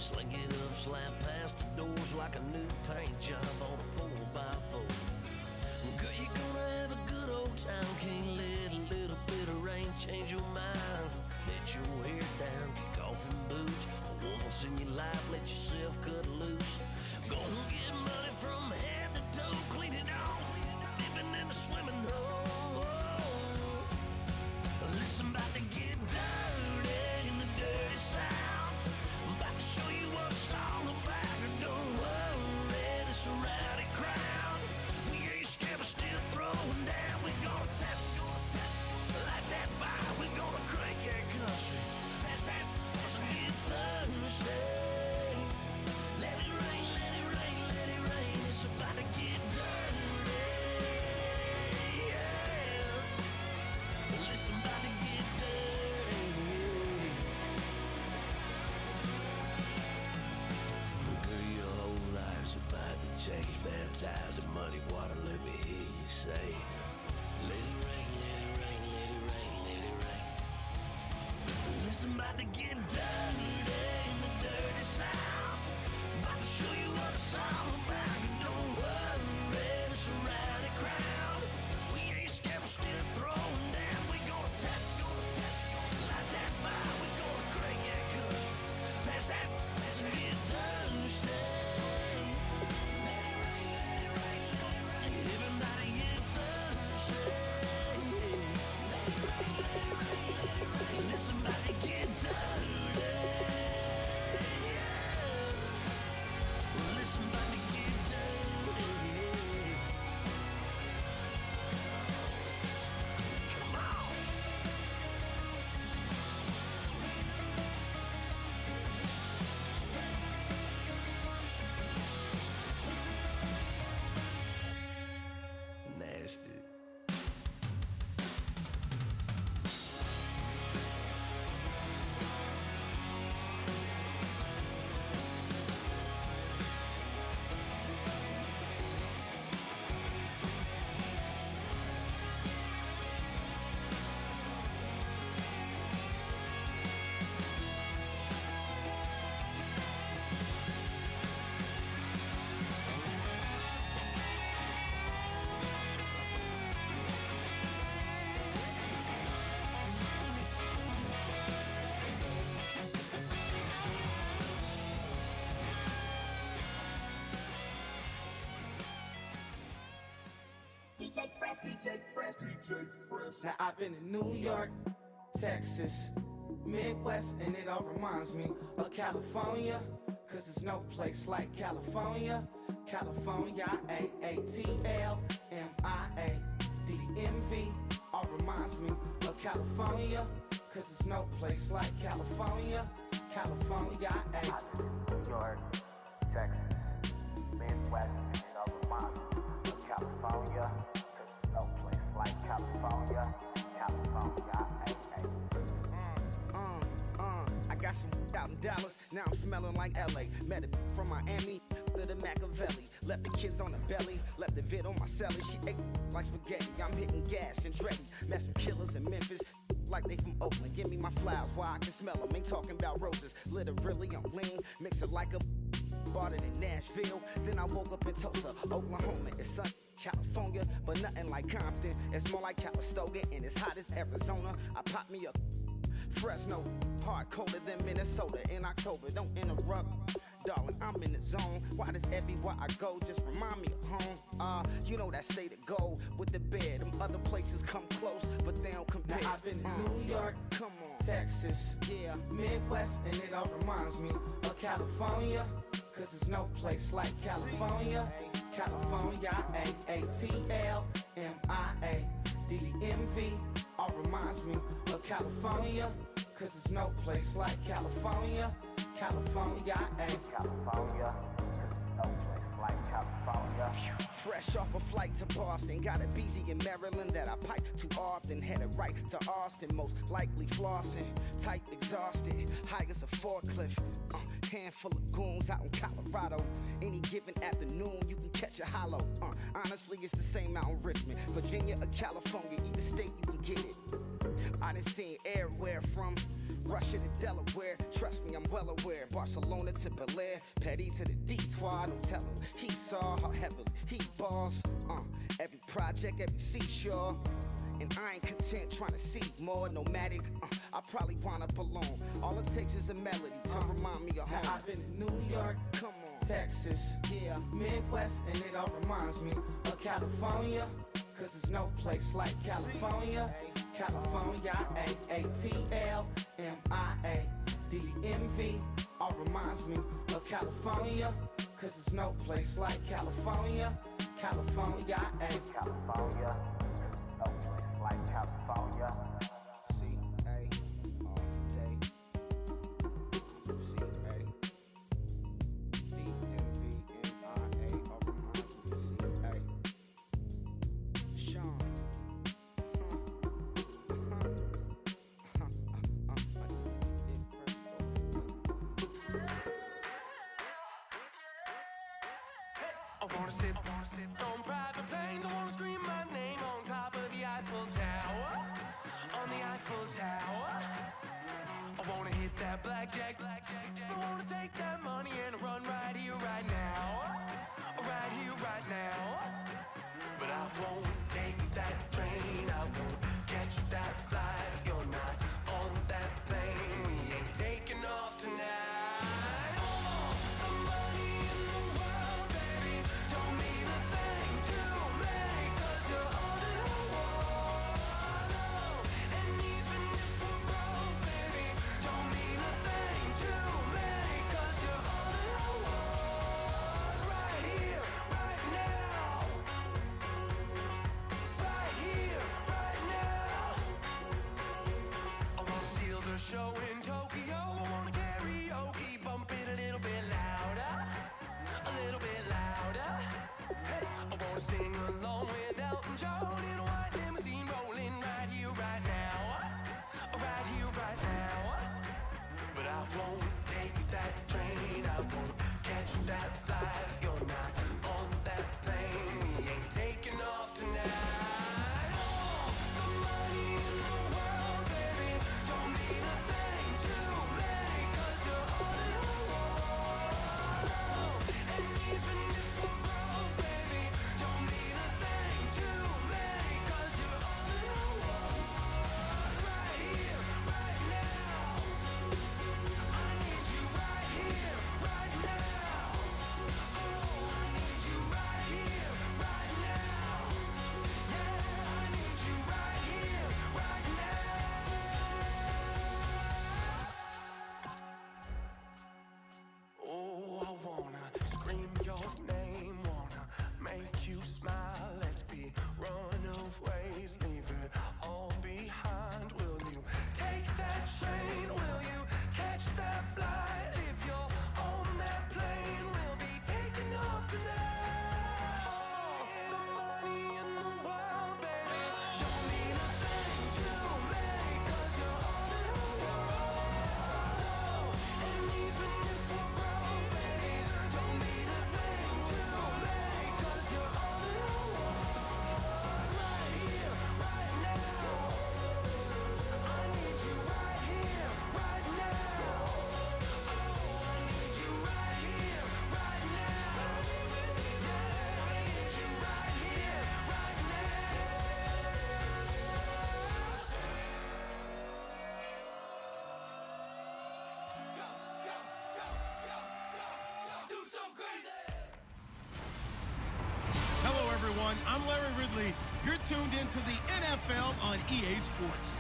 Slink it up, slap past the doors like a new paint job on a 4x4. Girl, you're gonna have a good old time. Can't let a little bit of rain change your mind. Let your hair down, kick off in boots. Once in your life, let yourself cut loose. Gonna get money from head to toe, clean it off, dipping in the swimming hole. Listen, about to get dirty in the dirty South. I'm about to show you what it's all about. Don't worry, this a rowdy crowd. We ain't scared, but still throwing down. We gonna tap, light that fire. We gonna crank that country. That's that, let's get Thursday. Let it rain, let it rain, let it rain. It's about to get dirty. Yeah. Listen, about to get dirty. Girl, your whole life's about to change. Baptized in muddy water, let me hear you say, let it rain, let it rain, let it rain, let it rain. Listen, about to get dirty in the dirty South. About to show you what it's all about. Don't worry, it's a rowdy crowd. We ain't scared, we're still throwing down. We gonna tap, light that fire. We gonna crank that country. Pass that, let's get Thursday. Let it rain, let it rain, let it rain. Everybody get Thursday. Let it rain, let it rain, let it rain. Listen, about to get dirty. Yeah. Listen, about to get dirty. Come on. Nasty. Now I've been in New York, Texas, Midwest, and it all reminds me of California, cause there's no place like California. California, AATLMIA, all reminds me of California, cause there's no place like California. California, New York, Texas, Midwest, and it all reminds me of California, cause there's no place like California. California, I got some out in Dallas, now I'm smelling like LA. Met a from Miami, to the Machiavelli. Left the kids on the belly, left the vid on my celly. She ate like spaghetti, I'm hitting gas and Dreddy. Met some killers in Memphis, like they from Oakland. Give me my flowers while I can smell them. Ain't talking about roses, literally I'm lean. Mix it like a bought it in Nashville. Then I woke up in Tulsa, Oklahoma. It's sunny, California, but nothing like Compton. It's more like Calistoga, and it's hot as Arizona. I pop me up Fresno, hard colder than Minnesota in October. Don't interrupt, darling, I'm in the zone. Why does everywhere I go just remind me of home? You know that state of gold with the bed. Them other places come close, but they don't compare. Now I've been in New York, come on, Texas, yeah, Midwest, and it all reminds me of California, cause there's no place like California. California, AATLMIA, all reminds me of California, cause there's no place like California. California, California, there's no place like California. Fresh off a flight to Boston, got a BZ in Maryland that I pipe too often. Headed right to Austin, most likely flossing. Tight, exhausted, high as a forklift. handful of goons out in Colorado. Any given afternoon, you can catch a hollow. Honestly, it's the same out in Richmond, Virginia or California. Either state, you can get it. I done seen everywhere from Russia to Delaware. Trust me, I'm well aware. Barcelona to Bel Air, Petty to the Detroit. Don't tell him he saw how heavily he balls. Every project, every seashore. And I ain't content trying to see more nomadic. I probably wind up alone. All it takes is a melody to remind me of home. I've been to New York, Come on, Texas, yeah, Midwest, and it all reminds me of California. Cause there's no place like California. California, A-A-T-L-M-I-A-D-M-V. All reminds me of California. Cause there's no place like California. California, California, no place like California. C-A all day. C-A D-M-V-N-I-A all reminds me of C-A. Sean. I wanna sit on private planes. I wanna scream my name on top of the Eiffel Tower. On the Eiffel Tower. I wanna hit that blackjack. I wanna take that money and run right here, right now. Right here, right now. But I won't take that train. I won't catch that flight if you're not on that plane. We ain't taking off tonight. Show in Tokyo, I wanna karaoke, bump it a little bit louder, a little bit louder. I wanna sing along with Elton John in a white limousine, rolling right here, right now, right here, right now. But I won't take that train, I won't catch that flight if you're not on that plane. We ain't taking off tonight. everyone. I'm Larry Ridley. You're tuned into the NFL on EA Sports.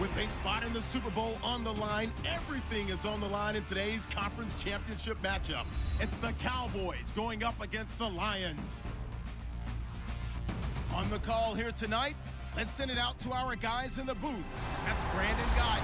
With a spot in the Super Bowl on the line, everything is on the line in today's conference championship matchup. It's the Cowboys going up against the Lions. On the call here tonight, let's send it out to our guys in the booth. That's Brandon Godden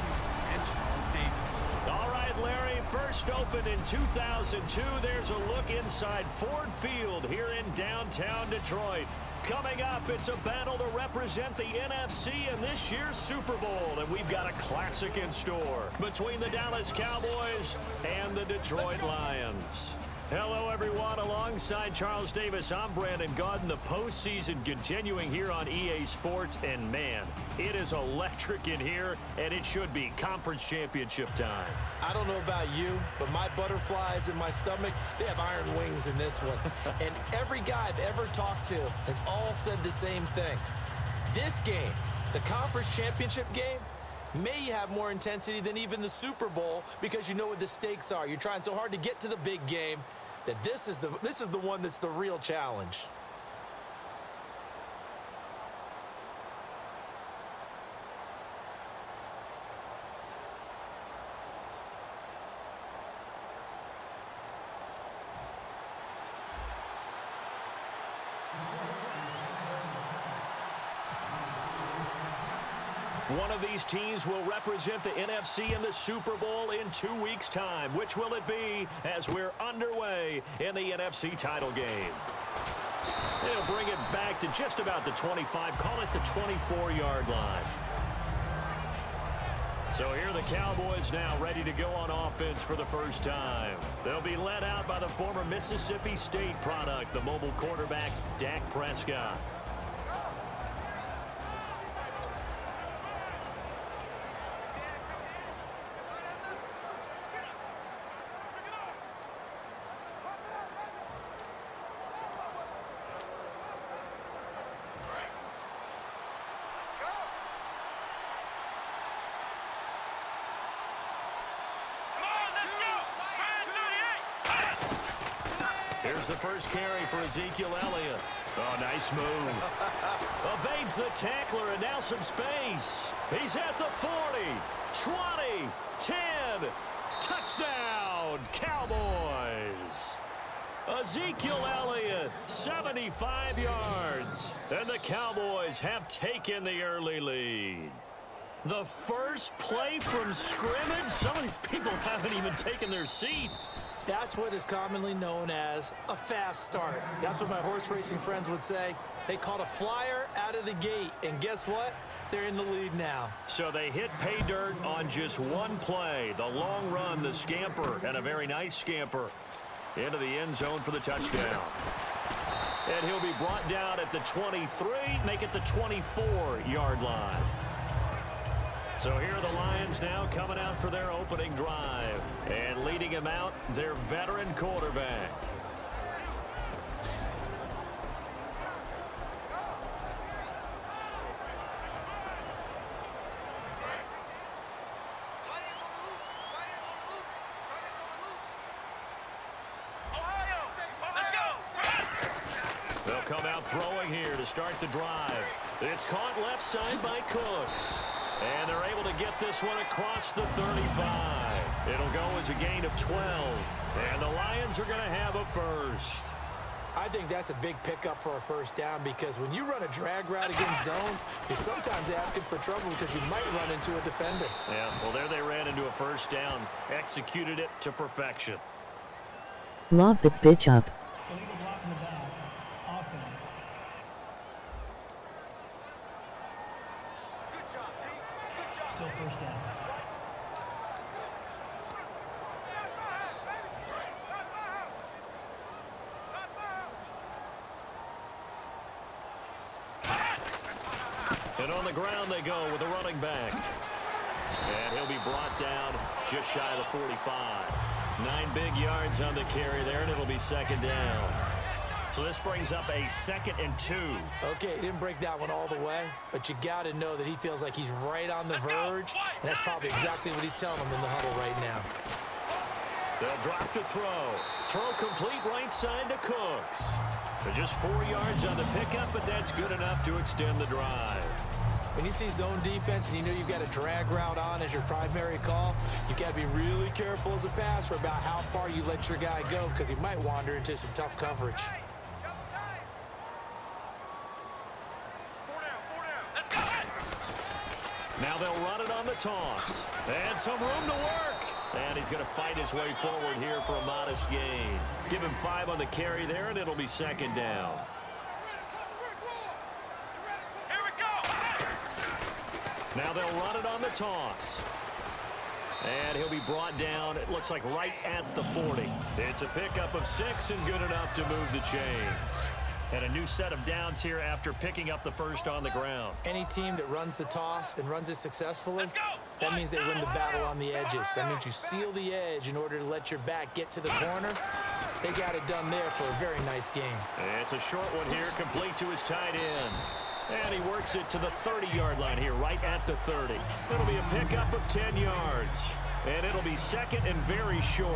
and Charles Davis. All right, right, Larry. First opened in 2002. There's a look inside Ford Field here in downtown Detroit. Coming up, it's a battle to represent the NFC in this year's Super Bowl. And we've got a classic in store between the Dallas Cowboys and the Detroit Lions. Hello, everyone. Alongside Charles Davis, I'm Brandon Gaudin. The postseason continuing here on EA Sports. And, man, it is electric in here, and it should be conference championship time. I don't know about you, but my butterflies in my stomach, they have iron wings in this one. And every guy I've ever talked to has all said the same thing. This game, the conference championship game, may have more intensity than even the Super Bowl because you know what the stakes are. You're trying so hard to get to the big game that this is the one that's the real challenge. One of these teams will represent the NFC in the Super Bowl in 2 weeks' time. Which will it be as we're underway in the NFC title game? They'll bring it back to just about the 25, call it the 24-yard line. So here are the Cowboys now ready to go on offense for the first time. They'll be led out by the former Mississippi State product, the mobile quarterback, Dak Prescott. Here's the first carry for Ezekiel Elliott. Oh, nice move. Evades the tackler, and now some space. He's at the 40, 20, 10. Touchdown, Cowboys. Ezekiel Elliott, 75 yards. And the Cowboys have taken the early lead. The first play from scrimmage. Some of these people haven't even taken their seat. That's what is commonly known as a fast start. That's what my horse racing friends would say. They caught a flyer out of the gate, and guess what? They're in the lead now. So they hit pay dirt on just one play. The long run, the scamper, and a very nice scamper into the end zone for the touchdown. And he'll be brought down at the 23, make it the 24-yard line. So here are the Lions now coming out for their opening drive. And leading him out, their veteran quarterback. They'll come out throwing here to start the drive. It's caught left side by Cooks. And they're able to get this one across the 35. It'll go as a gain of 12. And the Lions are going to have a first. I think that's a big pickup for a first down because when you run a drag route against zone, you're sometimes asking for trouble because you might run into a defender. Yeah, well, there they ran into a first down. Executed it to perfection. Lob the bitch up. Illegal block in the back. Offense. Still first down. And on the ground they go with the running back. And he'll be brought down just shy of the 45. 9 big yards on the carry there, and it'll be second down. So this brings up a 2nd and 2. Okay, he didn't break that one all the way, but you got to know that he feels like he's right on the verge, and that's probably exactly what he's telling them in the huddle right now. They'll drop to throw. Throw complete right side to Cooks. They're just 4 yards on the pickup, but that's good enough to extend the drive. When you see zone defense and you know you've got a drag route on as your primary call, you've got to be really careful as a passer about how far you let your guy go because he might wander into some tough coverage. Now they'll run it on the toss. And some room to work. And he's going to fight his way forward here for a modest gain. Give him 5 on the carry there, and it'll be second down. Now they'll run it on the toss. And he'll be brought down, it looks like right at the 40. It's a pickup of 6 and good enough to move the chains. And a new set of downs here after picking up the first on the ground. Any team that runs the toss and runs it successfully, that means they win the battle on the edges. That means you seal the edge in order to let your back get to the corner. They got it done there for a very nice game. It's a short one here, complete to his tight end. And he works it to the 30-yard line here, right at the 30. It'll be a pickup of 10 yards. And it'll be second and very short.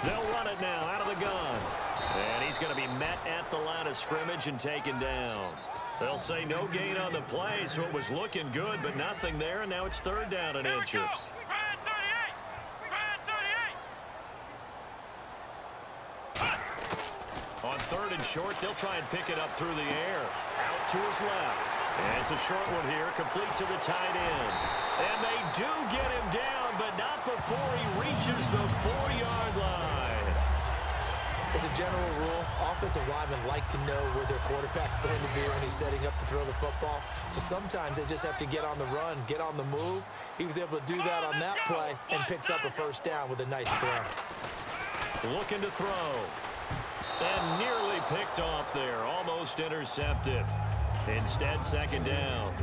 They'll run it now out of the gun. And he's going to be met at the line of scrimmage and taken down. They'll say no gain on the play, so it was looking good, but nothing there, and now it's third down and inches. On third and short, they'll try and pick it up through the air. Out to his left. And it's a short one here, complete to the tight end. And they do get him down, but not before he reaches the 4-yard line. As a general rule, offensive linemen like to know where their quarterback's going to be when he's setting up to throw the football. But sometimes they just have to get on the run, get on the move. He was able to do that on that play and picks up a first down with a nice throw. Looking to throw. And nearly picked off there. Almost intercepted. Instead, second down.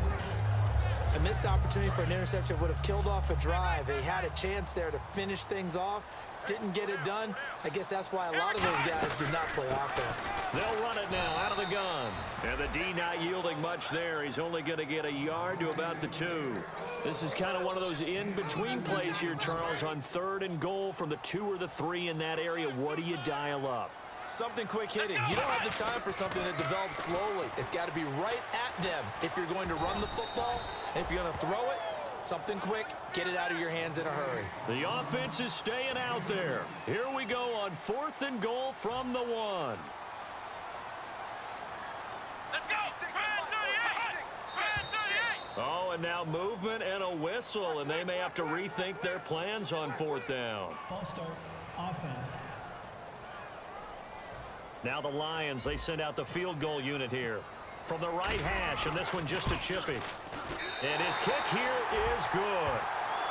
A missed opportunity for an interception would have killed off a drive. They had a chance there to finish things off. Didn't get it done. I guess that's why a lot of those guys did not play offense. They'll run it now out of the gun. And the D not yielding much there. He's only going to get a yard to about the 2. This is kind of one of those in-between plays here, Charles, on third and goal from the 2 or the 3 in that area. What do you dial up? Something quick hitting. You don't have the time for something that develops slowly. It's got to be right at them if you're going to run the football. And if you're going to throw it, something quick, get it out of your hands in a hurry. The offense is staying out there. Here we go on 4th and goal from the 1. Let's go! Oh, and now movement and a whistle, and they may have to rethink their plans on 4th down. False start, offense. Now the Lions, they send out the field goal unit here. From the right hash, and this one just a chippy. And his kick here is good.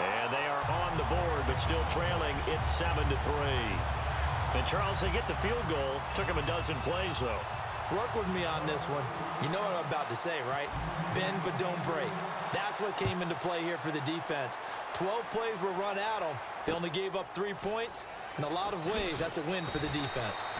And they are on the board, but still trailing. It's 7-3. And Charles, they get the field goal. Took him a dozen plays, though. Work with me on this one. You know what I'm about to say, right? Bend but don't break. That's what came into play here for the defense. 12 plays were run at them. They only gave up 3 points. In a lot of ways, that's a win for the defense.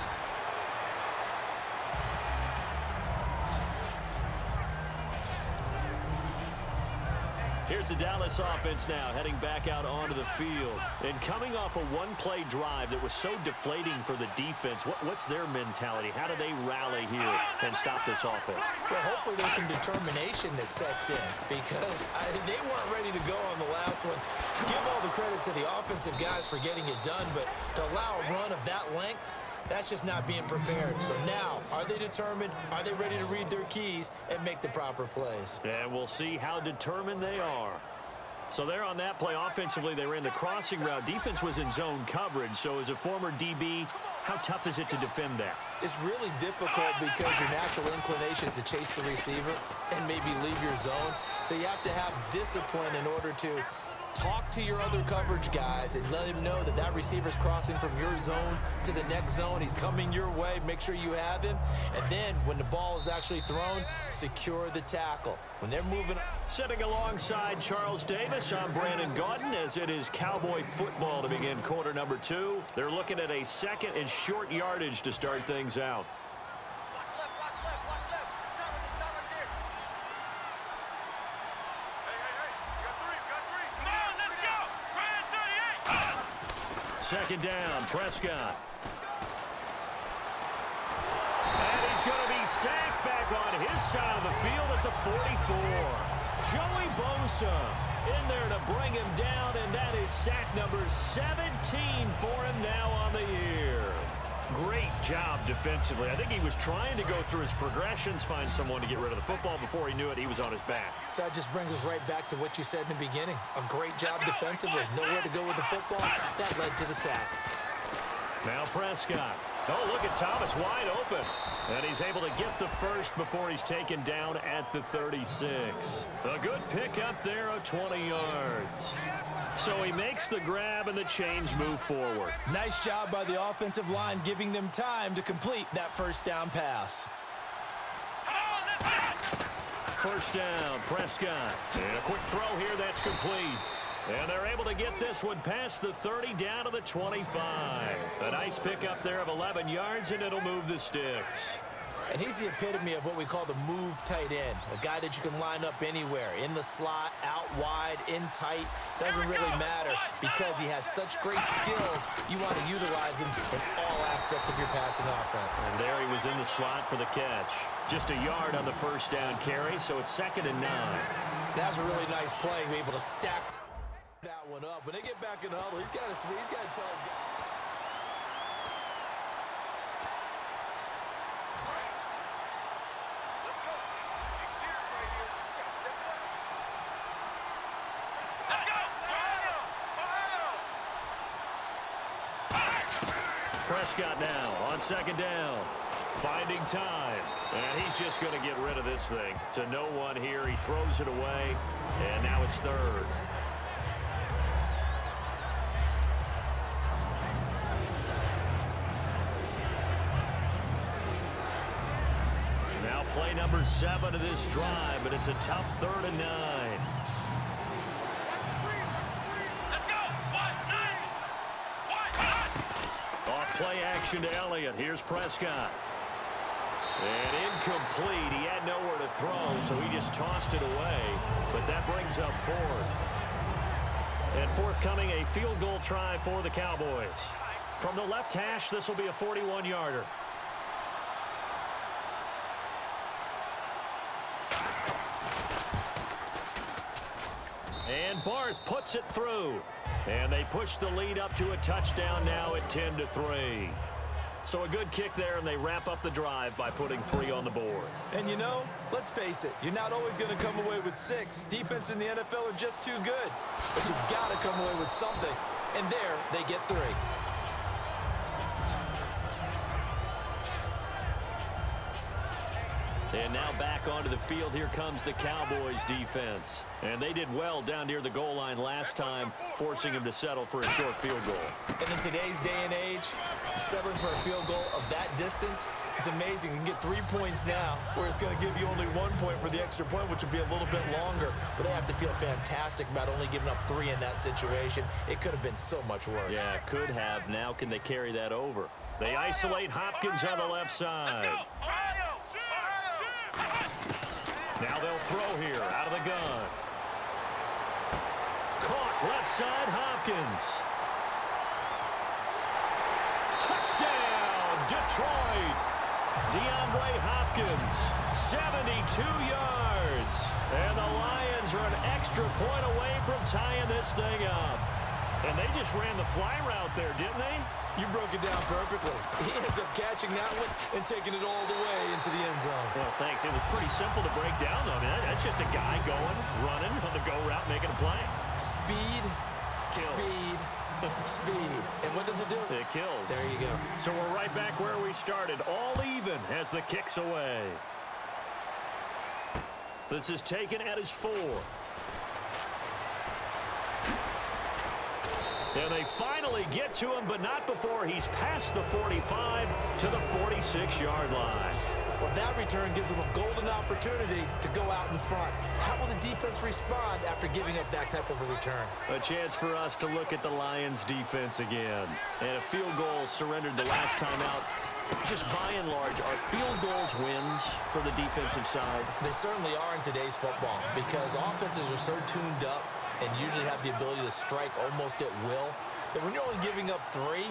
Here's the Dallas offense now heading back out onto the field. And coming off a one-play drive that was so deflating for the defense, what's their mentality? How do they rally here and stop this offense? Well, hopefully there's some determination that sets in because they weren't ready to go on the last one. Give all the credit to the offensive guys for getting it done, but to allow a run of that length, that's just not being prepared. So now, are they determined? Are they ready to read their keys and make the proper plays? And we'll see how determined they are. So there on that play, offensively, they ran the crossing route. Defense was in zone coverage. So as a former DB, how tough is it to defend that? It's really difficult because your natural inclination is to chase the receiver and maybe leave your zone. So you have to have discipline in order to talk to your other coverage guys and let him know that that receiver's crossing from your zone to the next zone. He's coming your way. Make sure you have him. And then when the ball is actually thrown, secure the tackle. When they're moving. Sitting alongside Charles Davis, I'm Brandon Gaudin as it is Cowboy football to begin quarter number 2. They're looking at a second and short yardage to start things out. Second down, Prescott. And he's going to be sacked back on his side of the field at the 44. Joey Bosa in there to bring him down, and that is sack number 17 for him now on the year. Great job defensively. I think he was trying to go through his progressions, find someone to get rid of the football. Before he knew it, he was on his back. So that just brings us right back to what you said in the beginning. A great job defensively. Nowhere to go with the football. That led to the sack. Now Prescott. Oh, look at Thomas wide open. And he's able to get the first before he's taken down at the 36. A good pickup there of 20 yards. So he makes the grab and the chains move forward. Nice job by the offensive line, giving them time to complete that first down pass. First down, Prescott. And a quick throw here that's complete. And they're able to get this one past the 30 down to the 25. A nice pickup there of 11 yards, and it'll move the sticks. And he's the epitome of what we call the move tight end. A guy that you can line up anywhere. In the slot, out wide, in tight. Doesn't really matter because he has such great skills. You want to utilize him in all aspects of your passing offense. And there he was in the slot for the catch. Just a yard on the first down carry, so it's 2nd and 9. That was a really nice play. Be able to stack that one up. When they get back in the huddle, he's got to tell his guy. Prescott now on 2nd down. Finding time. And he's just going to get rid of this thing. To no one here. He throws it away. And now it's 3rd. Now play number 7 of this drive. But it's a tough 3rd and 9. Play action to Elliott. Here's Prescott. And incomplete. He had nowhere to throw, so he just tossed it away. But that brings up 4th. And forthcoming, a field goal try for the Cowboys. From the left hash, this will be a 41-yarder. And Barth puts it through. And they push the lead up to a touchdown now at 10-3. So a good kick there, and they wrap up the drive by putting 3 on the board. And you know, let's face it, you're not always going to come away with 6. Defense in the NFL are just too good. But you've got to come away with something. And there, they get 3. And now back onto the field. Here comes the Cowboys defense. And they did well down near the goal line last time, forcing him to settle for a short field goal. And in today's day and age, settling for a field goal of that distance is amazing. You can get 3 points now, where it's going to give you only 1 point for the extra point, which will be a little bit longer. But they have to feel fantastic about only giving up 3 in that situation. It could have been so much worse. Yeah, it could have. Now can they carry that over? They isolate Hopkins on the left side. Now they'll throw here out of the gun. Caught left side, Hopkins. Touchdown, Detroit. DeAndre Hopkins, 72 yards. And the Lions are an extra point away from tying this thing up. And they just ran the fly route there, didn't they? You broke it down perfectly. He ends up catching that one and taking it all the way into the end zone. Well, thanks. It was pretty simple to break down, though. I mean, that's just a guy going, running on the go route, making a play. Speed, kills. Speed, speed. And what does it do? It kills. There you go. So we're right back where we started. All even as the kick's away. This is taken at his 4. And they finally get to him, but not before he's past the 45 to the 46-yard line. Well, that return gives them a golden opportunity to go out in front. How will the defense respond after giving up that type of a return? A chance for us to look at the Lions' defense again. And a field goal surrendered the last time out. Just by and large, are field goals wins for the defensive side? They certainly are in today's football because offenses are so tuned up and usually have the ability to strike almost at will, that when you're only giving up 3,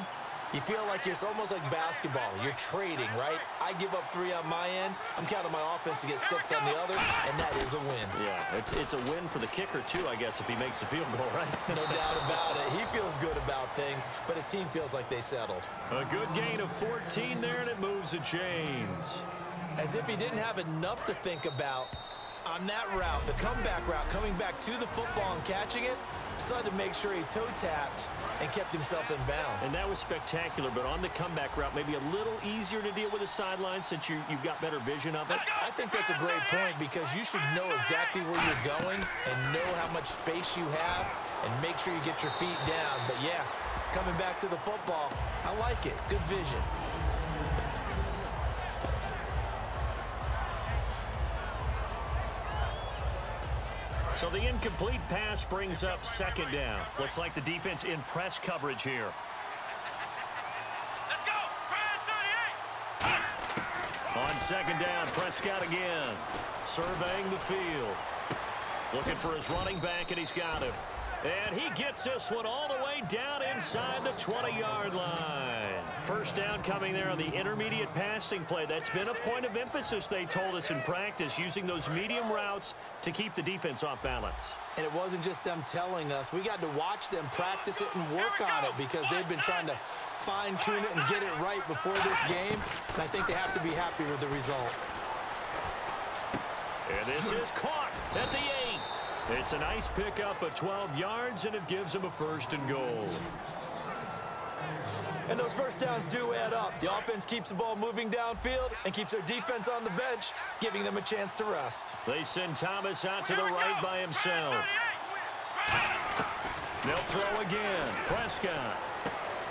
You feel like it's almost like basketball. You're trading, right? I give up 3 on my end. I'm counting my offense to get 6 on the other, and that is a win. Yeah, it's a win for the kicker, too, I guess, if he makes the field goal, right? No doubt about it. He feels good about things, but his team feels like they settled. A good gain of 14 there, and it moves the chains. As if he didn't have enough to think about on that route, the comeback route, coming back to the football and catching it, decided to make sure he toe-tapped and kept himself in bounds. And that was spectacular, but on the comeback route, maybe a little easier to deal with the sideline since you've got better vision of it. I think that's a great point because you should know exactly where you're going and know how much space you have and make sure you get your feet down. But, yeah, coming back to the football, I like it. Good vision. So the incomplete pass brings up 2nd down. Looks like the defense in press coverage here. Let's go. 38. On 2nd down, Prescott again. Surveying the field. Looking for his running back, and he's got him. And he gets this one all the way down inside the 20-yard line. 1st down coming there on the intermediate passing play. That's been a point of emphasis, they told us in practice, using those medium routes to keep the defense off balance. And it wasn't just them telling us. We got to watch them practice it and work on it because they've been trying to fine-tune it and get it right before this game. And I think they have to be happy with the result. And this is caught at the 8. It's a nice pickup of 12 yards, and it gives him a 1st and goal. And those 1st downs do add up. The offense keeps the ball moving downfield and keeps their defense on the bench, giving them a chance to rest. They send Thomas out to the right by himself. They'll throw again. Prescott.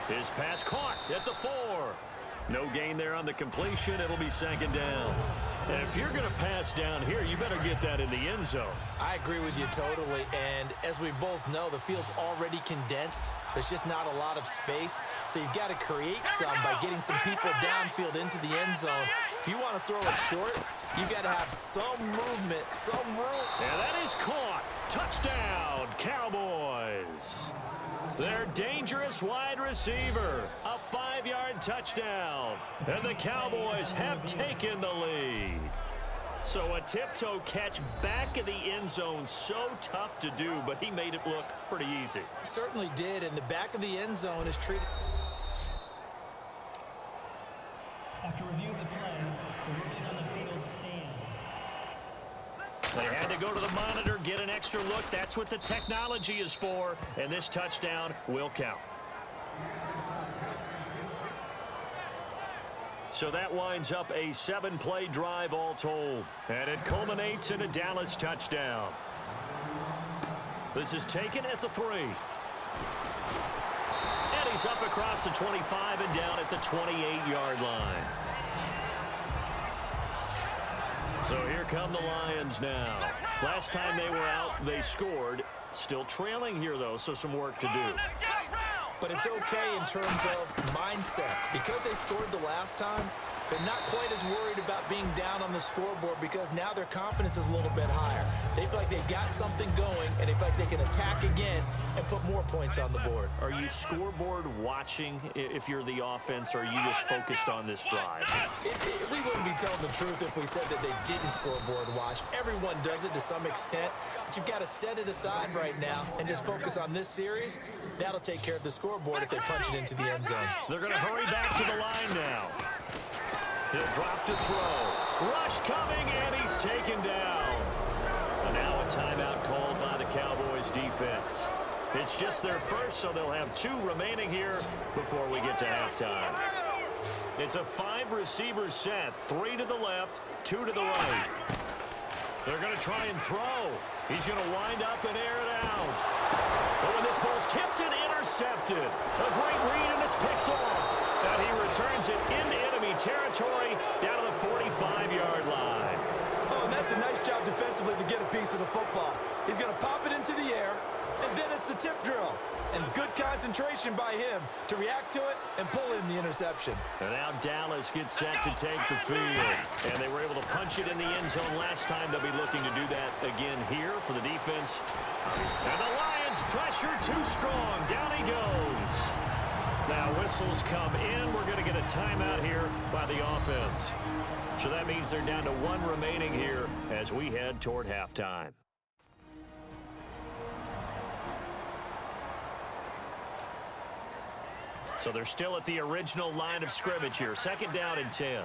His pass caught at the 4. No gain there on the completion. It'll be 2nd down. And if you're going to pass down here, you better get that in the end zone. I agree with you totally. And as we both know, the field's already condensed. There's just not a lot of space. So you've got to create some by getting some people downfield into the end zone. If you want to throw it short, you've got to have some movement, some room. And that is caught. Touchdown, Cowboys. Their dangerous wide receiver. A 5-yard touchdown. And the Cowboys have taken the lead. So a tiptoe catch back in the end zone, so tough to do, but he made it look pretty easy. Certainly did, and the back of the end zone is treated. After review of the play, the ruling on the field stands. They had to go to the monitor, get an extra look. That's what the technology is for, and this touchdown will count. So that winds up a 7-play drive all told, and it culminates in a Dallas touchdown. This is taken at the 3. And he's up across the 25 and down at the 28-yard line. So here come the Lions now. Last time they were out, they scored. Still trailing here, though, so some work to do. But it's okay in terms of mindset. Because they scored the last time, they're not quite as worried about being down on the scoreboard because now their confidence is a little bit higher. They feel like they've got something going, and they feel like they can attack again and put more points on the board. Are you scoreboard watching if you're the offense, or are you just focused on this drive? We wouldn't be telling the truth if we said that they didn't scoreboard watch. Everyone does it to some extent, but you've got to set it aside right now and just focus on this series. That'll take care of the scoreboard if they punch it into the end zone. They're going to hurry back to the line now. He'll drop to throw. Rush coming, and he's taken down. And now a timeout called by the Cowboys defense. It's just their first, so they'll have 2 remaining here before we get to halftime. It's a 5-receiver set, 3 to the left, 2 to the right. They're going to try and throw. He's going to wind up and air it out. But when this ball's tipped and intercepted, a great read, and it's picked off. And he returns it into enemy territory down to the 45-yard line. Oh, and that's a nice job defensively to get a piece of the football. He's going to pop it into the air, and then it's the tip drill. And good concentration by him to react to it and pull in the interception. And now Dallas gets set to take the field. And they were able to punch it in the end zone last time. They'll be looking to do that again here for the defense. And the Lions pressure too strong. Down he goes. Now whistles come in. We're going to get a timeout here by the offense. So that means they're down to one remaining here as we head toward halftime. So they're still at the original line of scrimmage here. Second down and 10.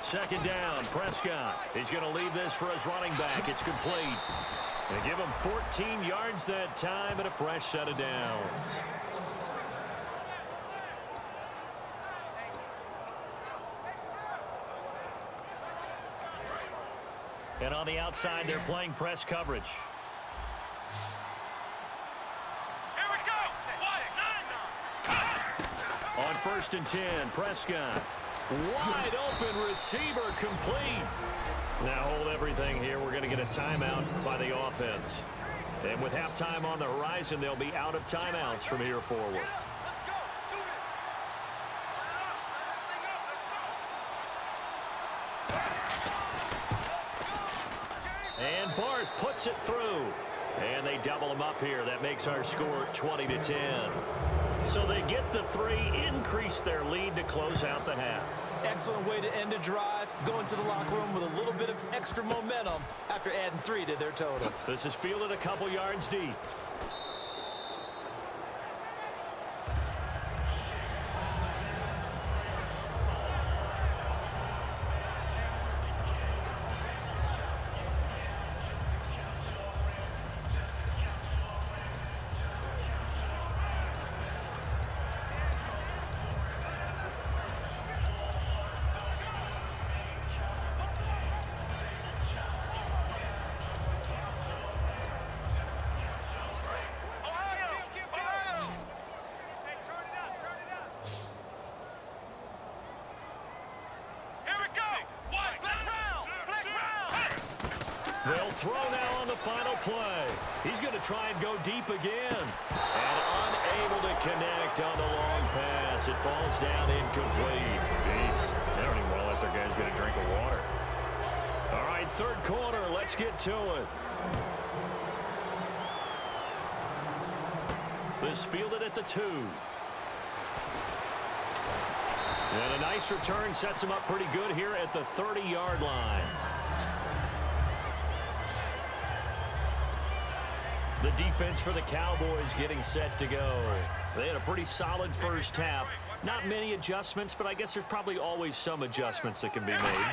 Second down, Prescott. He's going to leave this for his running back. It's complete. They give him 14 yards that time and a fresh set of downs. And on the outside, they're playing press coverage. Here we go. On 1st and 10, Prescott. Wide open receiver complete. Now hold everything here. We're going to get a timeout by the offense. And with halftime on the horizon, they'll be out of timeouts from here forward. And Barth puts it through. And they double them up here. That makes our score 20-10. So they get the 3, increase their lead to close out the half. Excellent way to end a drive, going to the locker room with a little bit of extra momentum after adding 3 to their total. This is fielded a couple yards deep. They'll throw now on the final play. He's going to try and go deep again. And unable to connect on the long pass. It falls down incomplete. Jeez, they don't even want to let their guys get a drink of water. All right, third quarter. Let's get to it. This fielded at the 2. And a nice return sets him up pretty good here at the 30-yard line. The defense for the Cowboys getting set to go. They had a pretty solid first half. Not many adjustments, but I guess there's probably always some adjustments that can be made.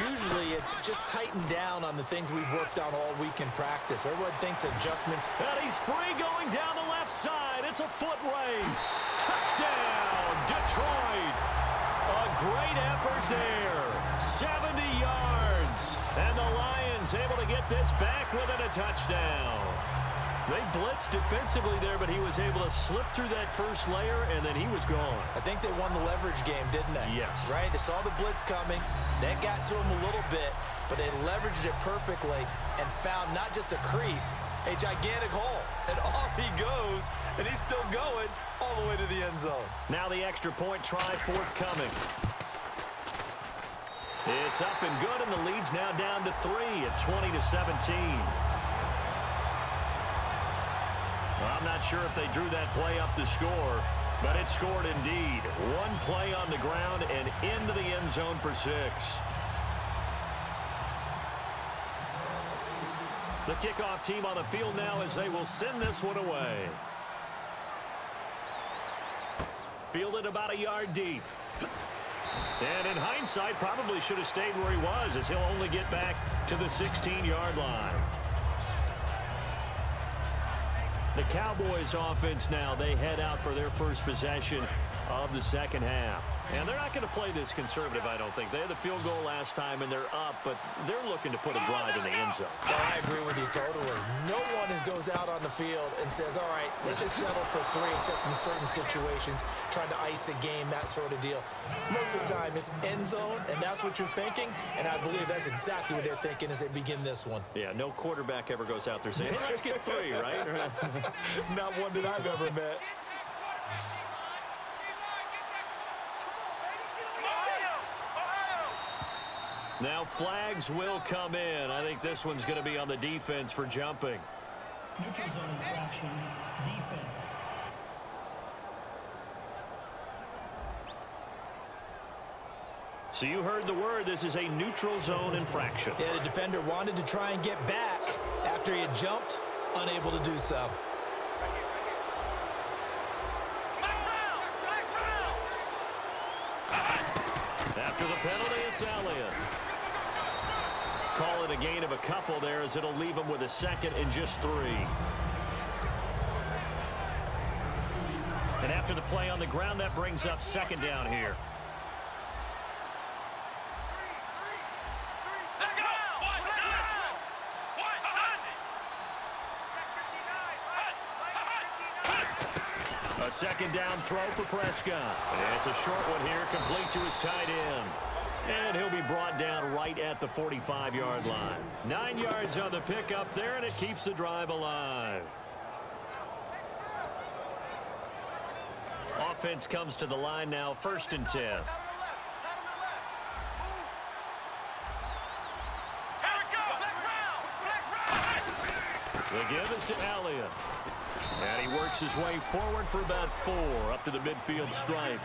Usually it's just tightened down on the things we've worked on all week in practice. Everyone thinks adjustments. And he's free going down the left side. It's a foot race. Touchdown, Detroit. A great effort there. 70 yards. And the Lions able to get this back within a touchdown. They blitzed defensively there, but he was able to slip through that first layer, and then he was gone. I think they won the leverage game, didn't they? Yes. Right? They saw the blitz coming. That got to him a little bit, but they leveraged it perfectly and found not just a crease, a gigantic hole. And off he goes, and he's still going all the way to the end zone. Now the extra point try forthcoming. It's up and good, and the lead's now down to 3 at 20-17. I'm not sure if they drew that play up to score, but it scored indeed. One play on the ground and into the end zone for 6. The kickoff team on the field now as they will send this one away. Fielded about a yard deep. And in hindsight, probably should have stayed where he was, as he'll only get back to the 16-yard line. The Cowboys offense now, they head out for their first possession of the second half. And they're not going to play this conservative, I don't think. They had the field goal last time, and they're up, but they're looking to put a drive in the end zone. Oh, I agree with you totally. No one goes out on the field and says, all right, let's just settle for 3, except in certain situations, trying to ice a game, that sort of deal. Most of the time, it's end zone, and that's what you're thinking, and I believe that's exactly what they're thinking as they begin this one. Yeah, no quarterback ever goes out there saying, hey, let's get 3, right? Not one that I've ever met. Now flags will come in. I think this one's going to be on the defense for jumping. Neutral zone infraction, defense. So you heard the word. This is a neutral zone infraction. Yeah, the defender wanted to try and get back after he had jumped, unable to do so. After the penalty, it's Elliott. Call it a gain of a couple there, as it'll leave him with a second and just 3. And after the play on the ground, that brings up second down here. A second down throw for Prescott. And it's a short one here, complete to his tight end. And he'll be brought down right at the 45-yard line. 9 yards on the pickup there, and it keeps the drive alive. Offense comes to the line now, 1st and 10. The give is to Elliott. And he works his way forward for about 4 up to the midfield stripe.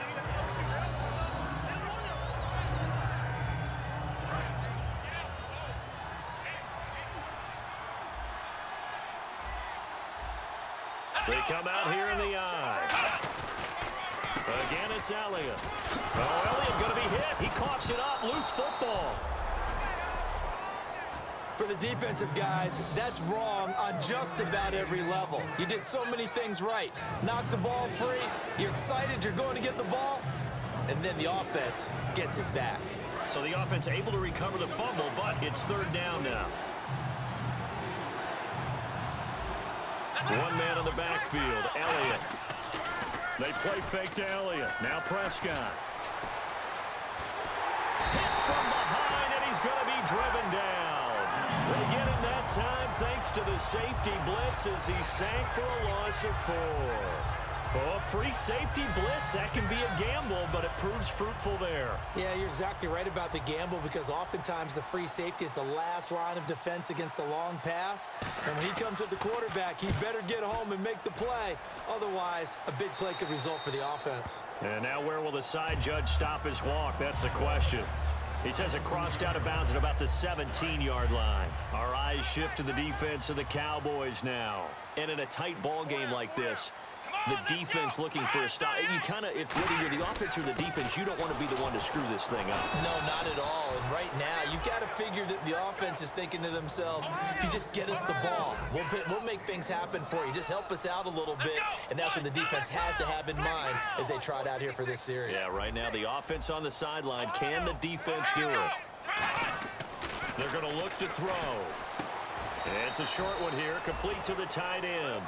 They come out here in the eye. Again, it's Elliott. Oh, Elliott going to be hit. He coughs it up. Loose football. For the defensive guys, that's wrong on just about every level. You did so many things right. Knock the ball free. You're excited you're going to get the ball. And then the offense gets it back. So the offense able to recover the fumble, but it's 3rd down now. One man on the backfield, Elliott. They play fake to Elliott. Now Prescott. Hit from behind, and he's going to be driven down. They get him that time thanks to the safety blitz as he sank for a loss of 4. Oh, a free safety blitz, that can be a gamble, but it proves fruitful there. Yeah, you're exactly right about the gamble, because oftentimes the free safety is the last line of defense against a long pass. And when he comes at the quarterback, he better get home and make the play. Otherwise, a big play could result for the offense. And now where will the side judge stop his walk? That's the question. He says it crossed out of bounds at about the 17-yard line. Our eyes shift to the defense of the Cowboys now. And in a tight ball game like this, the defense looking for a stop. You kind of, if whether you're the offense or the defense, you don't want to be the one to screw this thing up. No, not at all. And right now, you've got to figure that the offense is thinking to themselves, if you just get us the ball, we'll make things happen for you. Just help us out a little bit. And that's what the defense has to have in mind as they trot out here for this series. Yeah, right now, the offense on the sideline. Can the defense do it? They're going to look to throw. It's a short one here, complete to the tight end.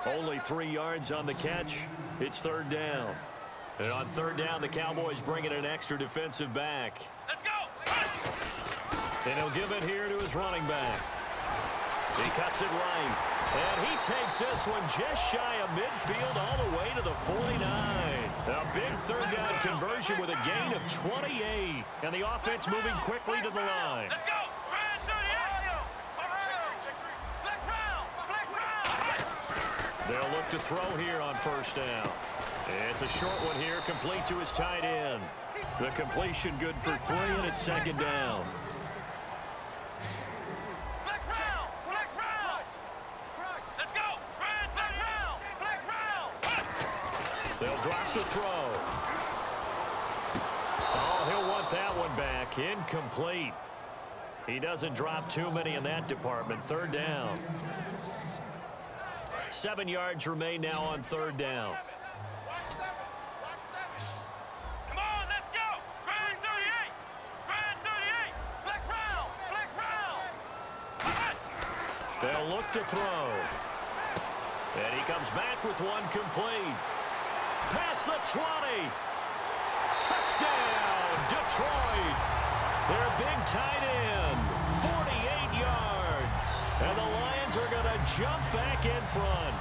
Only 3 yards on the catch. It's 3rd down. And on 3rd down, the Cowboys bring in an extra defensive back. Let's go! And he'll give it here to his running back. He cuts it right. And he takes this one just shy of midfield all the way to the 49. A big 3rd down conversion with a gain of 28. And the offense moving quickly to the line. Let's go! They'll look to throw here on 1st down. It's a short one here, complete to his tight end. The completion good for 3, and it's 2nd down. Let's go! They'll drop the throw. Oh, he'll want that one back. Incomplete. He doesn't drop too many in that department. 3rd down. 7 yards remain now on 3rd down. Come on, let's go! Grand 38! Grand 38! Flex round! They'll look to throw. And he comes back with one complete. Past the 20. Touchdown, Detroit. Their big tight end, 48 yards. And the Lions are going to jump back in front.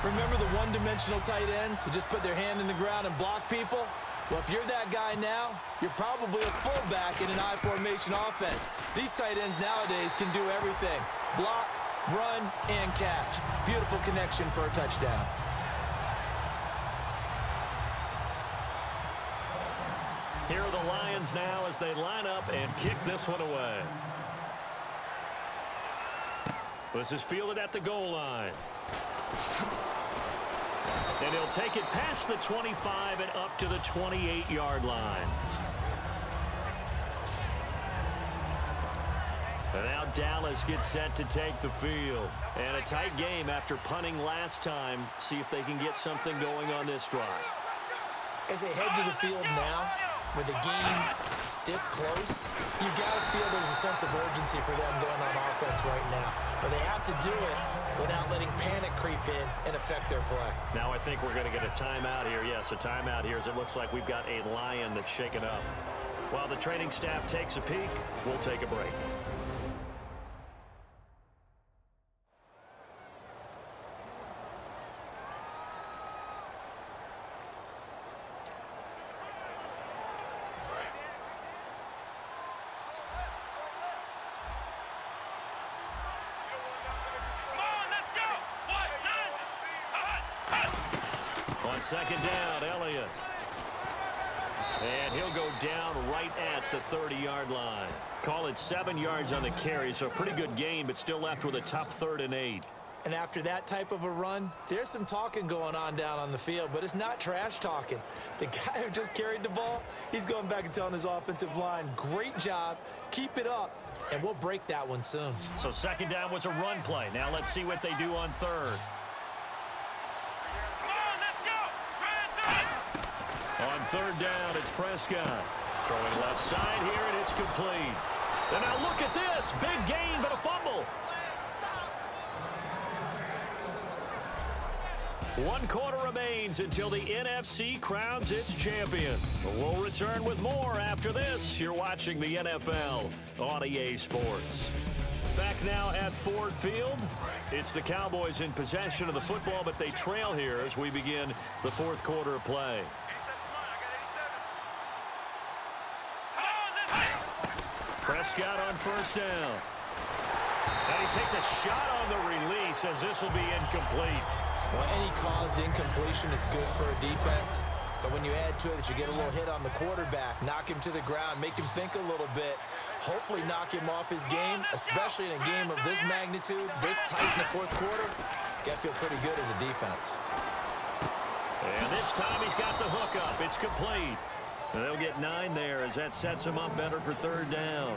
Remember the one-dimensional tight ends who just put their hand in the ground and block people? Well, if you're that guy now, you're probably a fullback in an I formation offense. These tight ends nowadays can do everything. Block, run, and catch. Beautiful connection for a touchdown. Here are the Lions now as they line up and kick this one away. This is fielded at the goal line. And he'll take it past the 25 and up to the 28-yard line. And now Dallas gets set to take the field. And a tight game after punting last time. See if they can get something going on this drive. As they head to the field now, with the game this close, you've got to feel there's a sense of urgency for them going on offense right now. But they have to do it without letting panic creep in and affect their play. Now I think we're going to get a timeout here. Yes, a timeout here as it looks like we've got a Lion that's shaken up. While the training staff takes a peek, we'll take a break. Second down, Elliott. And he'll go down right at the 30-yard line. Call it 7 yards on the carry, so a pretty good gain, but still left with a tough 3rd and 8. And after that type of a run, there's some talking going on down on the field, but it's not trash talking. The guy who just carried the ball, he's going back and telling his offensive line, great job, keep it up, and we'll break that one soon. So second down was a run play. Now let's see what they do on 3rd. On 3rd down, it's Prescott. Throwing left side here, and it's complete. And now look at this. Big gain, but a fumble. 1 quarter remains until the NFC crowns its champion. We'll return with more after this. You're watching the NFL on EA Sports. Back now at Ford Field. It's the Cowboys in possession of the football, but they trail here as we begin the 4th quarter of play. Prescott on 1st down. And he takes a shot on the release as this will be incomplete. Well, any caused incompletion is good for a defense. But when you add to it that you get a little hit on the quarterback, knock him to the ground, make him think a little bit, hopefully knock him off his game, especially in a game of this magnitude, this tight in the 4th quarter, got to feel pretty good as a defense. And this time he's got the hook up. It's complete. And they'll get 9 there as that sets him up better for 3rd down.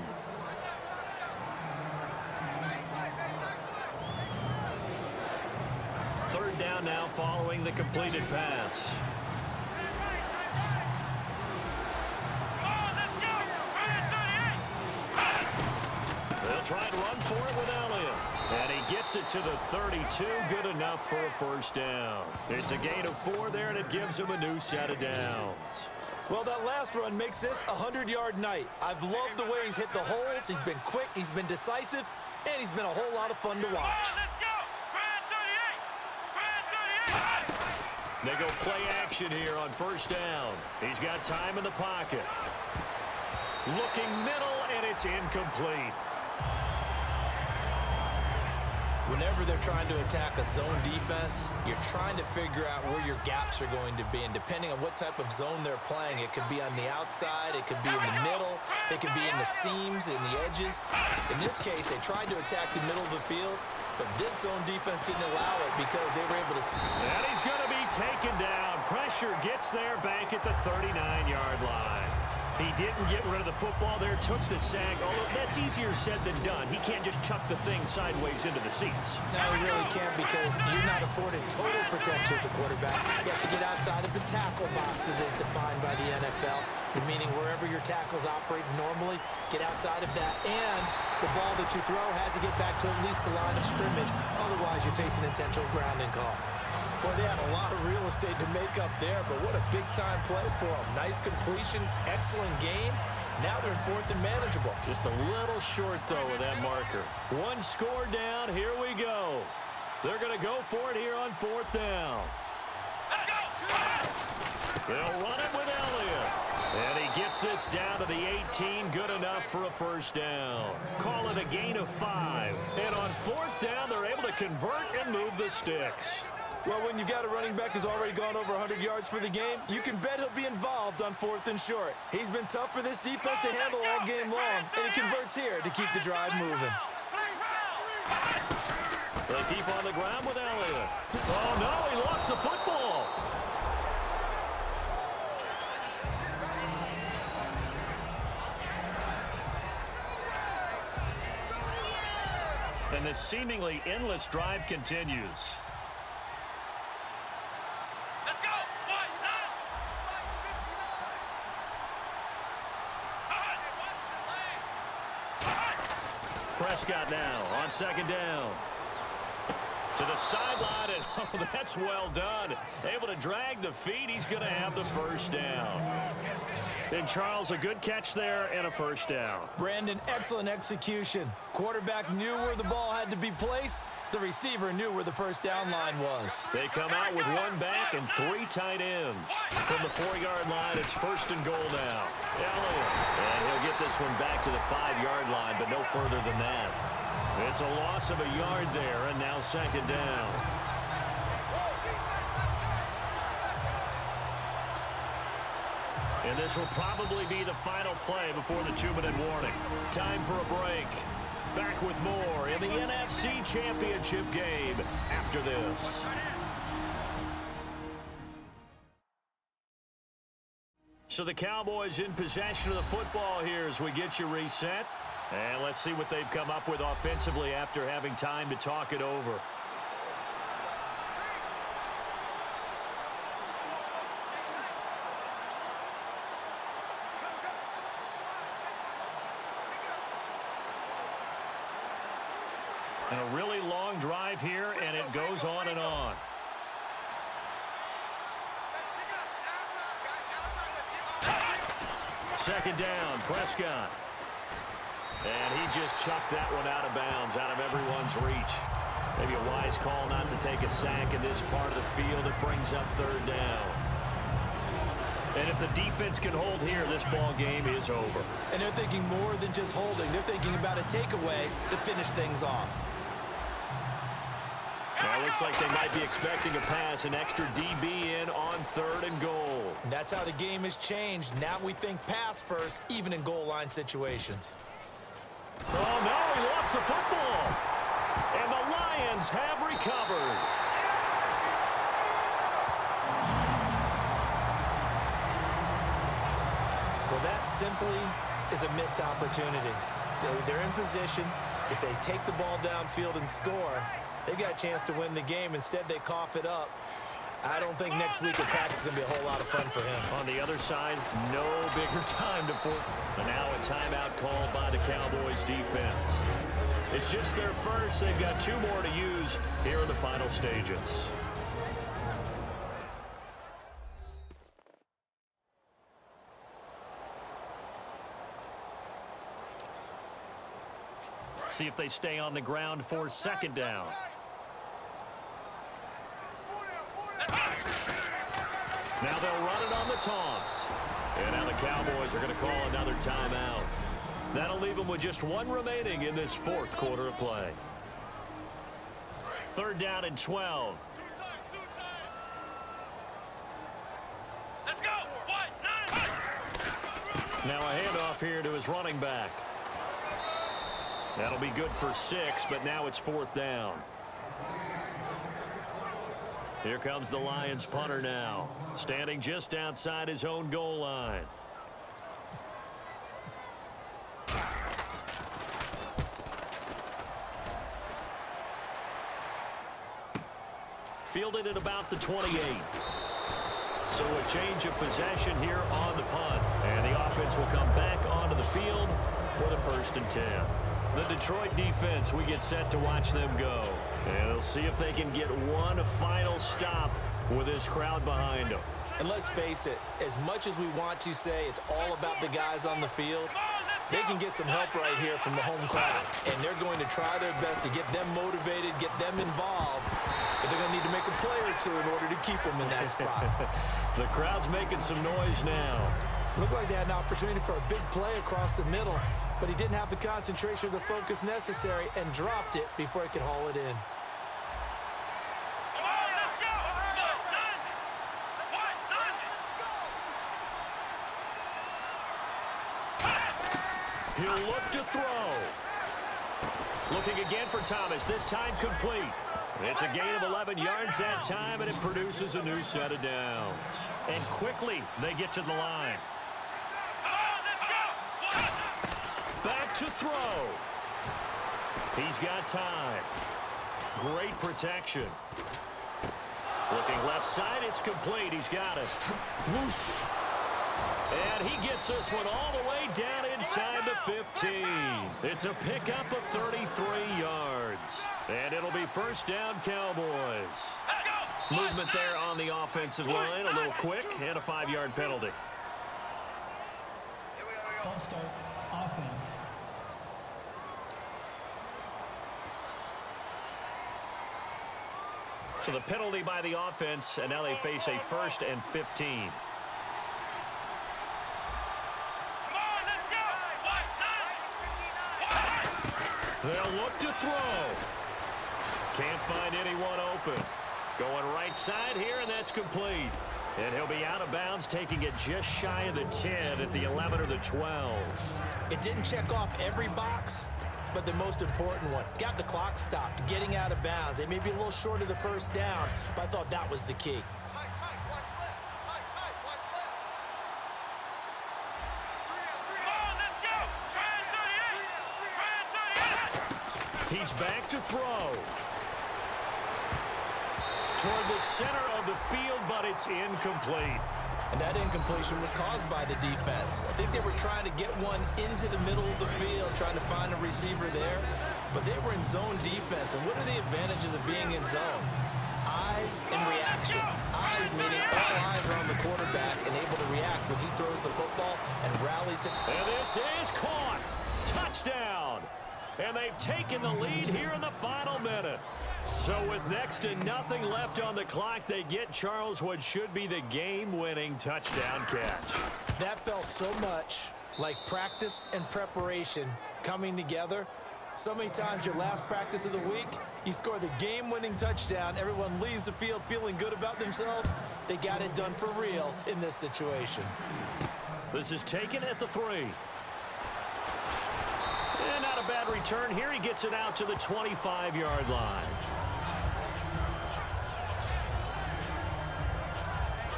Third down now following the completed pass. They'll try and run for it with Elliott. And he gets it to the 32. Good enough for a 1st down. It's a gain of 4 there, and it gives him a new set of downs. Well, that last run makes this a 100-yard night. I've loved the way he's hit the holes. He's been quick, he's been decisive, and he's been a whole lot of fun to watch. They go play action here on 1st down. He's got time in the pocket. Looking middle, and it's incomplete. Whenever they're trying to attack a zone defense, you're trying to figure out where your gaps are going to be. And depending on what type of zone they're playing, it could be on the outside, it could be in the middle, it could be in the seams, in the edges. In this case, they tried to attack the middle of the field, but this zone defense didn't allow it because they were able to see. And he's going to be taken down. Pressure gets there back at the 39-yard line. He didn't get rid of the football there, took the sack. Although that's easier said than done. He can't just chuck the thing sideways into the seats. No, he really can't because you're not afforded total protection as a quarterback. You have to get outside of the tackle boxes as defined by the NFL, meaning wherever your tackles operate normally, get outside of that. And the ball that you throw has to get back to at least the line of scrimmage. Otherwise, you face an intentional grounding call. Boy, they had a lot of real estate to make up there, but what a big-time play for them. Nice completion, excellent game. Now they're in 4th and manageable. Just a little short, though, with that marker. 1 score down. Here we go. They're going to go for it here on 4th down. They'll run it with Elliott. gets this down to the 18, good enough for a first down. Call it a gain of 5. And on 4th down, they're able to convert and move the sticks. Well, when you've got a running back who's already gone over 100 yards for the game, you can bet he'll be involved on 4th and short. He's been tough for this defense to handle all game long, and he converts here to keep the drive moving. They keep on the ground with Elliott. Oh, no, he lost the football. And this seemingly endless drive continues. Let's go. One, nine. Prescott now on 2nd down. To the sideline, and oh, that's well done. Able to drag the feet. He's going to have the first down. And Charles, a good catch there and a first down. Brandon, excellent execution. Quarterback knew where the ball had to be placed. The receiver knew where the first down line was. They come out with 1 back and 3 tight ends. From the 4-yard line, it's 1st and goal now. Elliott, and he'll get this one back to the 5-yard line, but no further than that. It's a loss of a yard there, and now 2nd down. And this will probably be the final play before the 2-minute warning. Time for a break. Back with more in the NFC Championship game after this. So the Cowboys in possession of the football here as we get you reset. And let's see what they've come up with offensively after having time to talk it over. And a really long drive here, and it goes on and on. Second down, Prescott. And he just chucked that one out of bounds, out of everyone's reach. Maybe a wise call not to take a sack in this part of the field. It brings up 3rd down. And if the defense can hold here, this ball game is over. And they're thinking more than just holding. They're thinking about a takeaway to finish things off. Well, looks like they might be expecting a pass, an extra DB in on 3rd and goal. And that's how the game has changed. Now we think pass first, even in goal line situations. Oh, no, he lost the football. And the Lions have recovered. Well, that simply is a missed opportunity. They're in position. If they take the ball downfield and score, they've got a chance to win the game. Instead, they cough it up. I don't think next week at practice is going to be a whole lot of fun for him. On the other side, no bigger time to force. And now a timeout called by the Cowboys defense. It's just their first. They've got 2 more to use here in the final stages. See if they stay on the ground for 2nd down. Now they'll run it on the toss. And now the Cowboys are going to call another timeout. That'll leave them with just 1 remaining in this 4th quarter of play. 3rd down and 12. Let's go. 1, 9. Now a handoff here to his running back. That'll be good for 6, but now it's 4th down. Here comes the Lions punter now, standing just outside his own goal line. Fielded at about the 28. So a change of possession here on the punt. And the offense will come back onto the field for the 1st and 10. The Detroit defense, we get set to watch them go. And they'll see if they can get one final stop with this crowd behind them. And let's face it, as much as we want to say it's all about the guys on the field, they can get some help right here from the home crowd. And they're going to try their best to get them motivated, get them involved. But they're going to need to make a play or two in order to keep them in that spot. The crowd's making some noise now. Looked like they had an opportunity for a big play across the middle, but he didn't have the concentration or the focus necessary and dropped it before he could haul it in. Come on, let's go! He'll look to throw. Looking again for Thomas, this time complete. It's a gain of 11 yards that time, and it produces a new set of downs. And quickly, they get to the line. Back to throw. He's got time. Great protection. Looking left side, it's complete. He's got it. Whoosh. And he gets this one all the way down inside the 15. It's a pickup of 33 yards. And it'll be first down, Cowboys. Movement there on the offensive line, a little quick, and a 5-yard penalty. False start, offense. So the penalty by the offense, and now they face a 1st and 15. They'll look to throw. Can't find anyone open. Going right side here, and that's complete. And he'll be out of bounds, taking it just shy of the 10 at the 11 or the 12. It didn't check off every box, but the most important one. Got the clock stopped, getting out of bounds. They may be a little short of the first down, but I thought that was the key. He's back to throw. Toward the center of the field, but it's incomplete. And that incompletion was caused by the defense. I think they were trying to get one into the middle of the field, trying to find a receiver there. But they were in zone defense. And what are the advantages of being in zone? Eyes and reaction. Eyes meaning all eyes are on the quarterback and able to react when he throws the football and rally to... And this is caught. Touchdown. And they've taken the lead here in the final minute. So with next to nothing left on the clock, they get Charles what should be the game-winning touchdown catch. That felt so much like practice and preparation coming together. So many times your last practice of the week, you score the game-winning touchdown. Everyone leaves the field feeling good about themselves. They got it done for real in this situation. This is taken at the 3. And not a bad return here. He gets it out to the 25-yard line.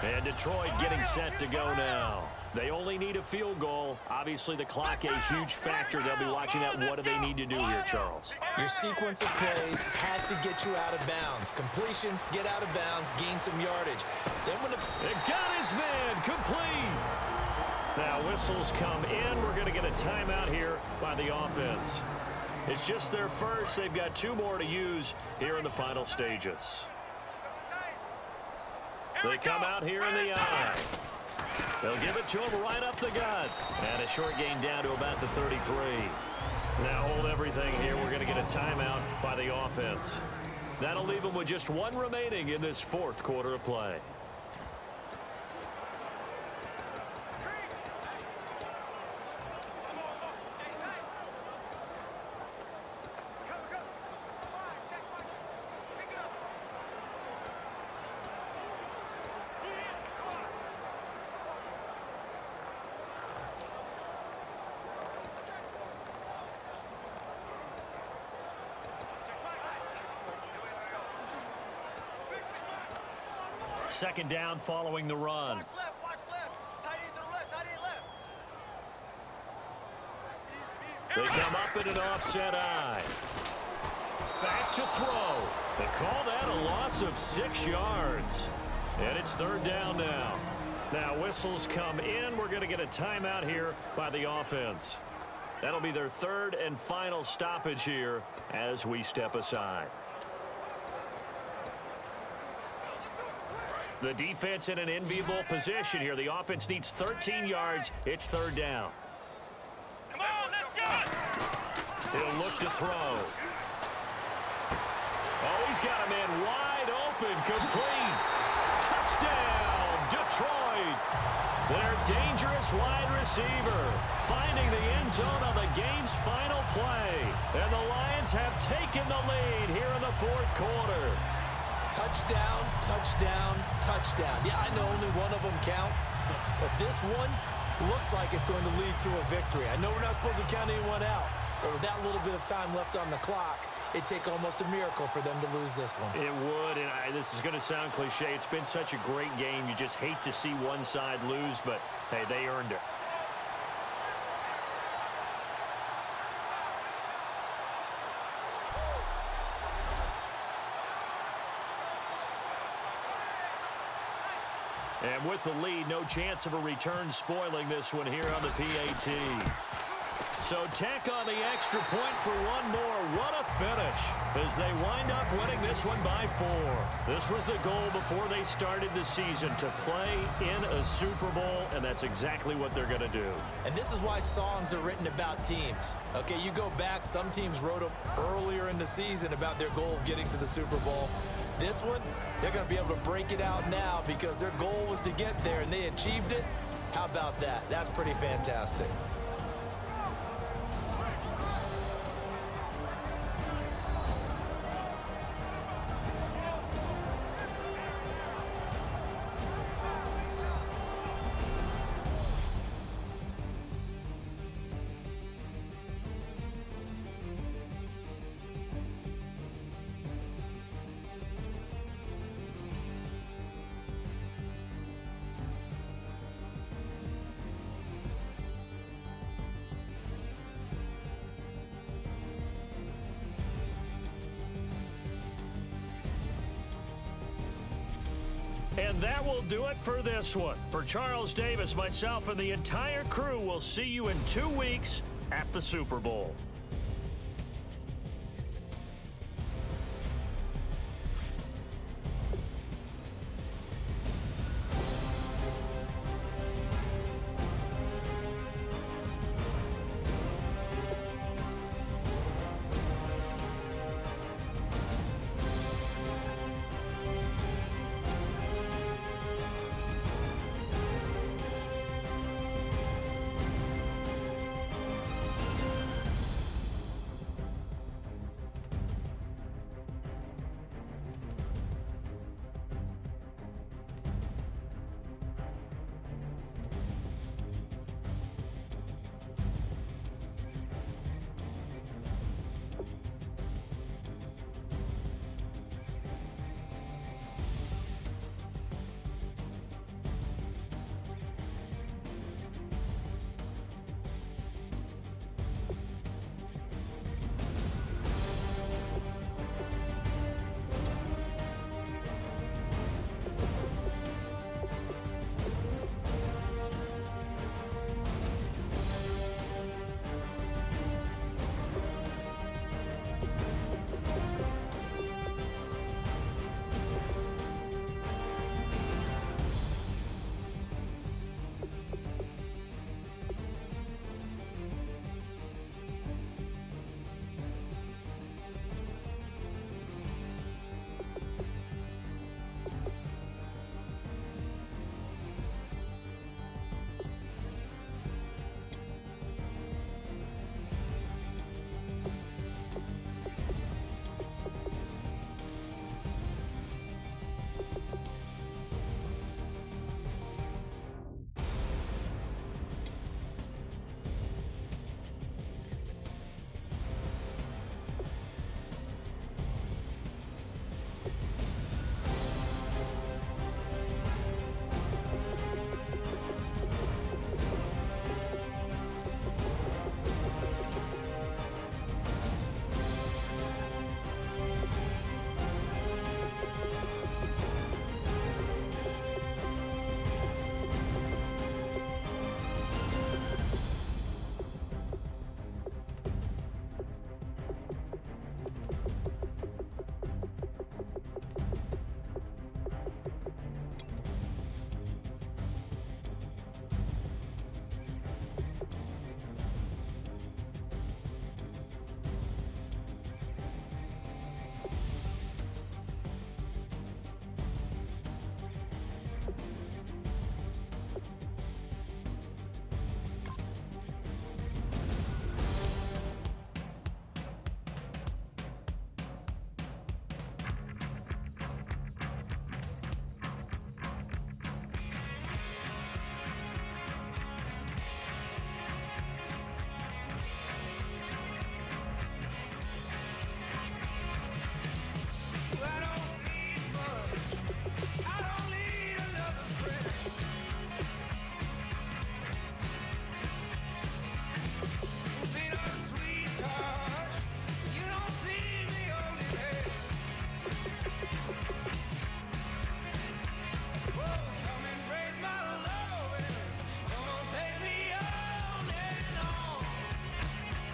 And Detroit getting set to go now. They only need a field goal. Obviously, the clock a huge factor. They'll be watching that. What do they need to do here, Charles? Your sequence of plays has to get you out of bounds. Completions, get out of bounds, gain some yardage. Then when it got his man complete. Now whistles come in. We're going to get a timeout here by the offense. It's just their first. They've got 2 more to use here in the final stages. They come out here in the eye. They'll give it to him right up the gut. And a short gain down to about the 33. Now hold everything here. We're going to get a timeout by the offense. That'll leave them with just 1 remaining in this 4th quarter of play. Second down following the run. Watch left. Tight end to the left, tight end left. They come up in an offset eye. Back to throw. They call that a loss of 6 yards. And it's 3rd down now. Now whistles come in. We're going to get a timeout here by the offense. That'll be their 3rd and final stoppage here as we step aside. The defense in an enviable position here. The offense needs 13 yards. It's 3rd down. Come on, let's go! He'll look to throw. Oh, he's got a man wide open, complete. Touchdown, Detroit. Boyd. Their dangerous wide receiver finding the end zone on the game's final play. And the Lions have taken the lead here in the fourth quarter. Touchdown, touchdown, touchdown. Yeah, I know only one of them counts, but this one looks like it's going to lead to a victory. I know we're not supposed to count anyone out, but with that little bit of time left on the clock, it'd take almost a miracle for them to lose this one. It would, and this is going to sound cliche. It's been such a great game. You just hate to see one side lose, but, hey, they earned it. And with the lead, no chance of a return spoiling this one here on the PAT. So tack on the extra point for one more. What a finish as they wind up winning this one by 4. This was the goal before they started the season, to play in a Super Bowl, and that's exactly what they're going to do. And this is why songs are written about teams. Okay, you go back, some teams wrote them earlier in the season about their goal of getting to the Super Bowl. This one, they're going to be able to break it out now because their goal was to get there, and they achieved it. How about that? That's pretty fantastic. And that will do it for this one. For Charles Davis, myself, and the entire crew, we'll see you in 2 weeks at the Super Bowl.